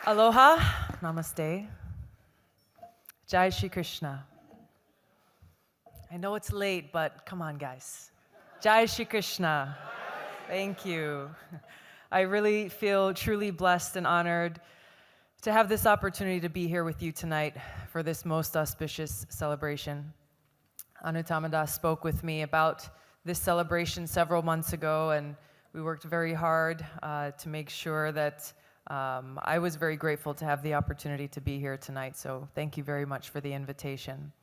Aloha, namaste, Jai Shri Krishna. I know it's late, but come on, guys. Jai Shri Krishna. Thank you. I really feel truly blessed and honored to have this opportunity to be here with you tonight for this most auspicious celebration. Anutamadas spoke with me about this celebration several months ago, and we worked very hard to make sure that I was very grateful to have the opportunity to be here tonight, so thank you very much for the invitation.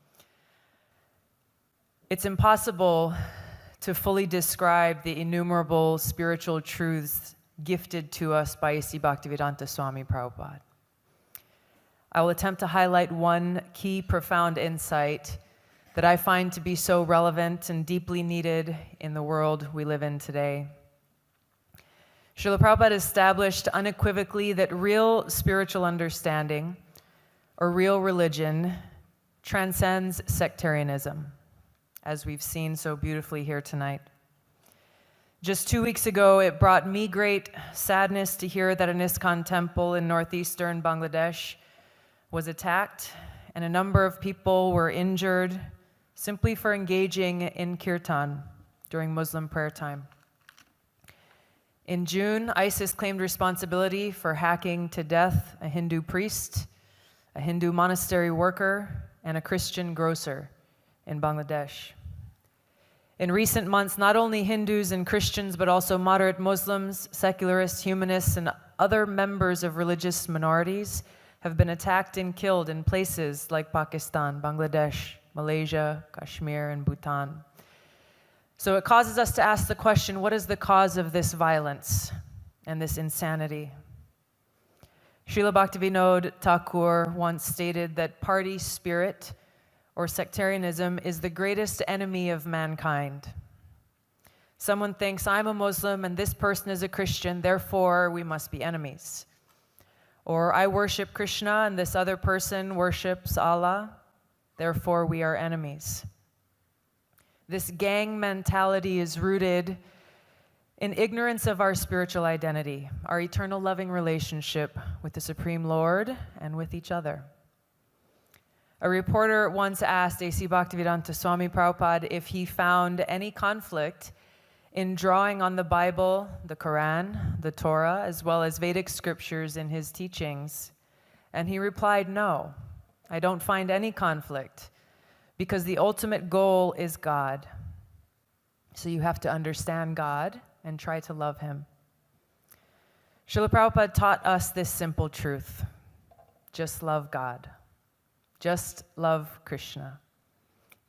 It's impossible to fully describe the innumerable spiritual truths gifted to us by A.C. Bhaktivedanta Swami Prabhupada. I will attempt to highlight one key profound insight that I find to be so relevant and deeply needed in the world we live in today. Srila Prabhupada established unequivocally that real spiritual understanding, or real religion, transcends sectarianism, as we've seen so beautifully here tonight. Just 2 weeks ago, it brought me great sadness to hear that an ISKCON temple in northeastern Bangladesh was attacked, and a number of people were injured simply for engaging in kirtan during Muslim prayer time. In June, ISIS claimed responsibility for hacking to death a Hindu priest, a Hindu monastery worker, and a Christian grocer in Bangladesh. In recent months, not only Hindus and Christians, but also moderate Muslims, secularists, humanists, and other members of religious minorities have been attacked and killed in places like Pakistan, Bangladesh, Malaysia, Kashmir, and Bhutan. So it causes us to ask the question, what is the cause of this violence and this insanity? Srila Bhaktivinoda Thakur once stated that party spirit or sectarianism is the greatest enemy of mankind. Someone thinks, I'm a Muslim and this person is a Christian, therefore we must be enemies. Or I worship Krishna and this other person worships Allah, therefore we are enemies. This gang mentality is rooted in ignorance of our spiritual identity, our eternal loving relationship with the Supreme Lord and with each other. A reporter once asked A.C. Bhaktivedanta Swami Prabhupada if he found any conflict in drawing on the Bible, the Quran, the Torah, as well as Vedic scriptures in his teachings. And he replied, no, I don't find any conflict, because the ultimate goal is God. So you have to understand God and try to love him. Srila Prabhupada taught us this simple truth. Just love God. Just love Krishna.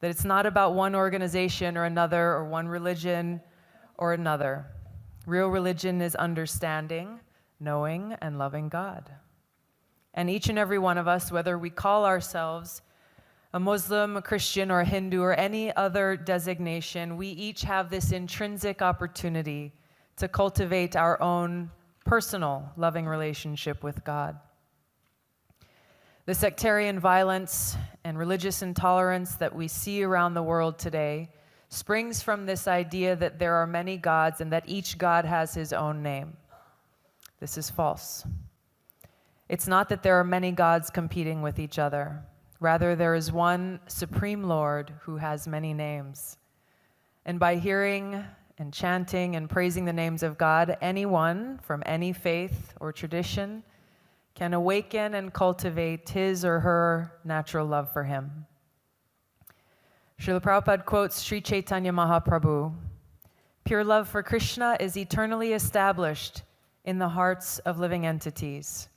That it's not about one organization or another, or one religion or another. Real religion is understanding, knowing, and loving God. And each and every one of us, whether we call ourselves a Muslim, a Christian, or a Hindu, or any other designation, we each have this intrinsic opportunity to cultivate our own personal loving relationship with God. The sectarian violence and religious intolerance that we see around the world today springs from this idea that there are many gods and that each god has his own name. This is false. It's not that there are many gods competing with each other. Rather, there is one Supreme Lord who has many names. And by hearing and chanting and praising the names of God, anyone from any faith or tradition can awaken and cultivate his or her natural love for him. Srila Prabhupada quotes Sri Chaitanya Mahaprabhu, "Pure love for Krishna is eternally established in the hearts of living entities.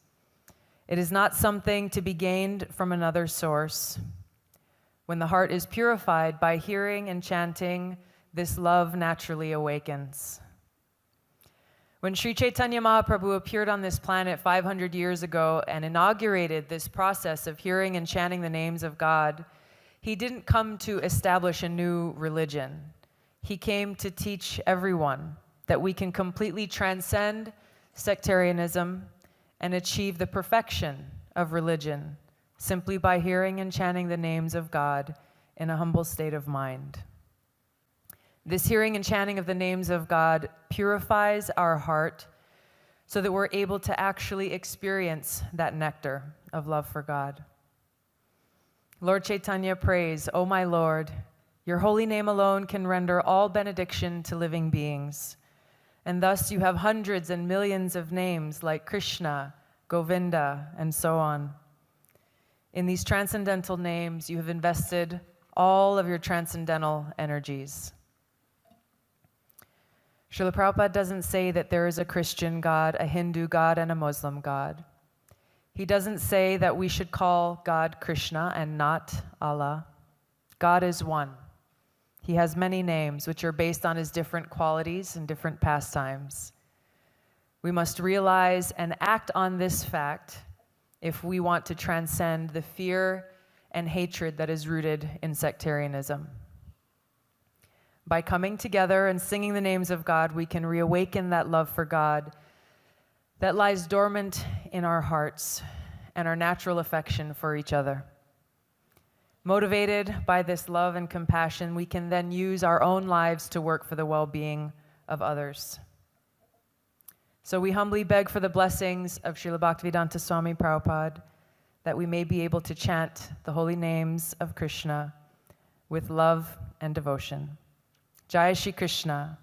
It is not something to be gained from another source. When the heart is purified by hearing and chanting, this love naturally awakens." When Sri Chaitanya Mahaprabhu appeared on this planet 500 years ago and inaugurated this process of hearing and chanting the names of God, he didn't come to establish a new religion. He came to teach everyone that we can completely transcend sectarianism and achieve the perfection of religion simply by hearing and chanting the names of God in a humble state of mind. This hearing and chanting of the names of God purifies our heart so that we're able to actually experience that nectar of love for God. Lord Chaitanya prays, O my Lord, your holy name alone can render all benediction to living beings. And thus you have hundreds and millions of names like Krishna, Govinda, and so on. In these transcendental names, you have invested all of your transcendental energies. Srila Prabhupada doesn't say that there is a Christian God, a Hindu God, and a Muslim God. He doesn't say that we should call God Krishna and not Allah. God is one. He has many names, which are based on his different qualities and different pastimes. We must realize and act on this fact if we want to transcend the fear and hatred that is rooted in sectarianism. By coming together and singing the names of God, we can reawaken that love for God that lies dormant in our hearts and our natural affection for each other. Motivated by this love and compassion, we can then use our own lives to work for the well-being of others. So we humbly beg for the blessings of Srila Bhaktivedanta Swami Prabhupada, that we may be able to chant the holy names of Krishna with love and devotion. Jai Shri Krishna.